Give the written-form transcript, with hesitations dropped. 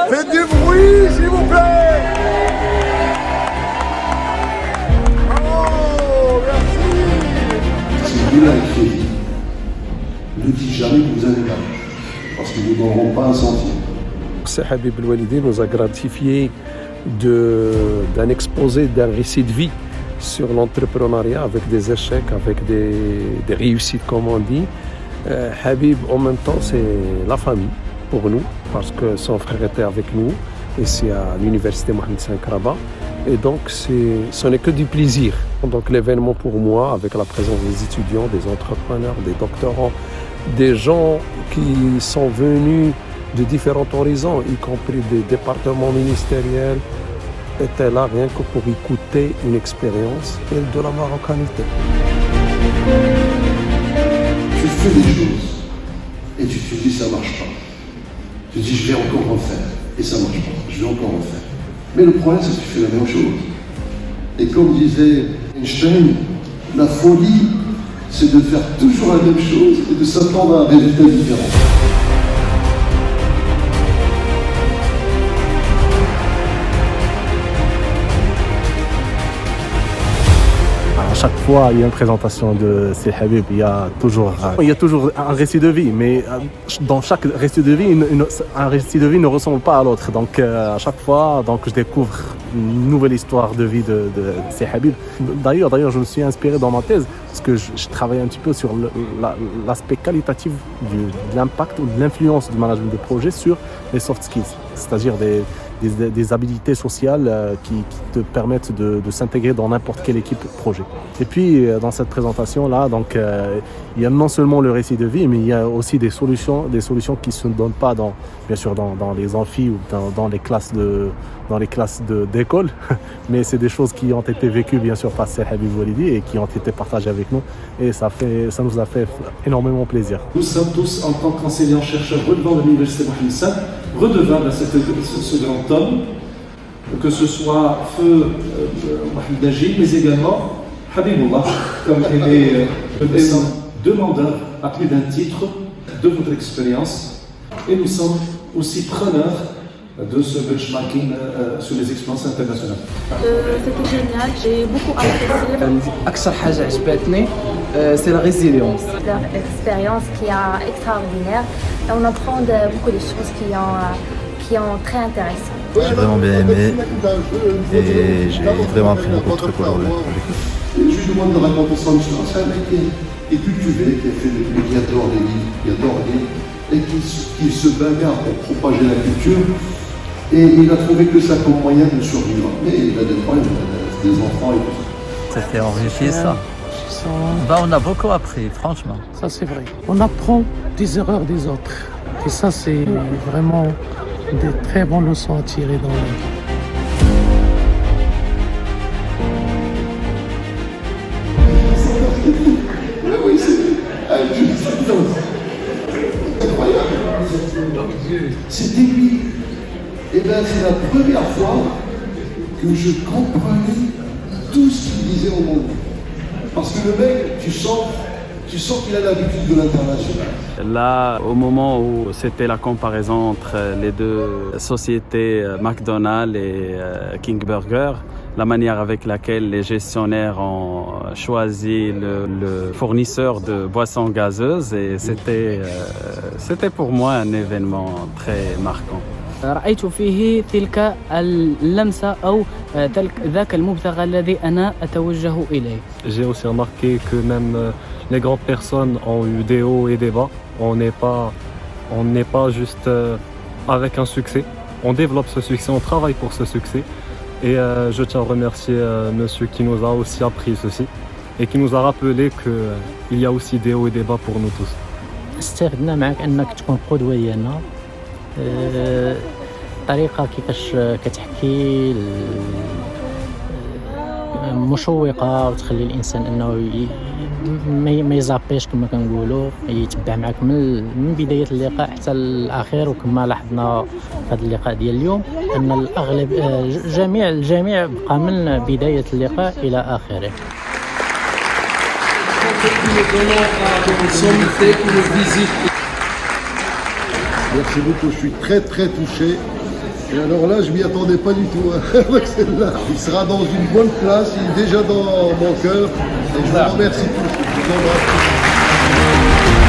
Faites du bruit, s'il vous plaît. Oh, merci. Si Dieu l'a écrit, ne dites jamais que vous allez pas, parce qu'ils ne vous donneront pas un centime. C'est Habib El-Walidi nous a gratifié d'un exposé, d'un récit de vie sur l'entrepreneuriat avec des échecs, avec des réussites comme on dit. Habib en même temps c'est la famille pour nous parce que son frère était avec nous ici à l'université Mohamed V Rabat et donc ce n'est que du plaisir. Donc l'événement pour moi avec la présence des étudiants, des entrepreneurs, des doctorants, des gens qui sont venus de différents horizons, y compris des départements ministériels, était là rien que pour écouter une expérience et de la marocanité. Tu fais des choses et tu te dis ça marche pas. Tu te dis je vais encore en faire et ça marche pas, je vais encore en faire. Mais le problème c'est que tu fais la même chose. Et comme disait Einstein, la folie c'est de faire toujours la même chose et de s'attendre à un résultat différent. À chaque fois, il y a une présentation de Sey Habib, il y a toujours un récit de vie, mais dans chaque récit de vie, un récit de vie ne ressemble pas à l'autre. Donc à chaque fois, je découvre une nouvelle histoire de vie de Sey Habib. D'ailleurs, je me suis inspiré dans ma thèse parce que je travaille un petit peu sur l'aspect qualitatif de l'impact ou de l'influence du management de projet sur les soft skills, c'est-à-dire des habilités sociales qui te permettent de s'intégrer dans n'importe quelle équipe projet. Et puis dans cette présentation-là, il y a non seulement le récit de vie, mais il y a aussi des solutions qui ne se donnent pas bien sûr dans les amphis ou dans les classes d'école, mais c'est des choses qui ont été vécues bien sûr par Sey Habib El-Walidi et qui ont été partagées avec nous et ça nous a fait énormément plaisir. Nous sommes tous en tant qu'enseignants-chercheurs relevant de l'université Mohamed V redevables à ce grand homme, que ce soit Feu Mohamed Najib, mais également Habibullah, comme il est demandeur à plus d'un titre de votre expérience. Et nous sommes aussi preneurs de ce benchmarking sur les expériences internationales. C'était génial, j'ai beaucoup apprécié. أكثر حاجة عجبتني c'est la résilience. Leur expérience qui est extraordinaire. Et on apprend beaucoup de choses qui sont très intéressantes. J'ai vraiment bien aimé et j'ai vraiment appris beaucoup de trucs aujourd'hui. Je lui demande de raconter son histoire. C'est un mec qui est cultivé, qui a fait des livres, qui adore les livres, qui adore lire et qui se bagarre pour propager la culture. Et il a trouvé que ça comme moyen de survivre. Mais il a des problèmes, il a des enfants et tout ça. C'était enrichissant. On a beaucoup appris, franchement. Ça c'est vrai. On apprend des erreurs des autres. Et ça c'est vraiment des très bonnes leçons à tirer dans la vie. Oui, c'est incroyable. C'était lui. Et bien c'est la première fois que je comprenais tout ce qu'il disait au monde. Parce que le mec, tu sens qu'il a l'habitude de l'international. Là, au moment où c'était la comparaison entre les deux sociétés, McDonald's et King Burger, la manière avec laquelle les gestionnaires ont choisi le fournisseur de boissons gazeuses, et c'était pour moi un événement très marquant. رأيت فيه تلك اللمسة أو ذاك المبتغى الذي أنا أتوجه إليه. J'ai aussi remarqué que même les grandes personnes ont eu des hauts et des bas. On n'est pas juste avec un succès. On développe ce succès, on travaille pour ce succès. Et je tiens à remercier monsieur qui nous a aussi appris ceci et qui nous a rappelé qu'il y a aussi des hauts et des bas pour nous tous. استفدنا معك أنك تكون قدوة لنا. طريقة كيفاش كتحكي مشوقة وتخلي الإنسان أنه ما يزابيش كما كنقولوا، يتبع معك من بداية اللقاء حتى الأخير. وكما لاحظنا في هذا اللقاء ديال اليوم أن الأغلب الجميع بقى من بداية اللقاء إلى آخره. Merci beaucoup, je suis très très touché Et alors là, je m'y attendais pas du tout. Avec celle-là. Il sera dans une bonne place, il est déjà dans mon cœur. Et je vous remercie tous. Je vous embrasse tous.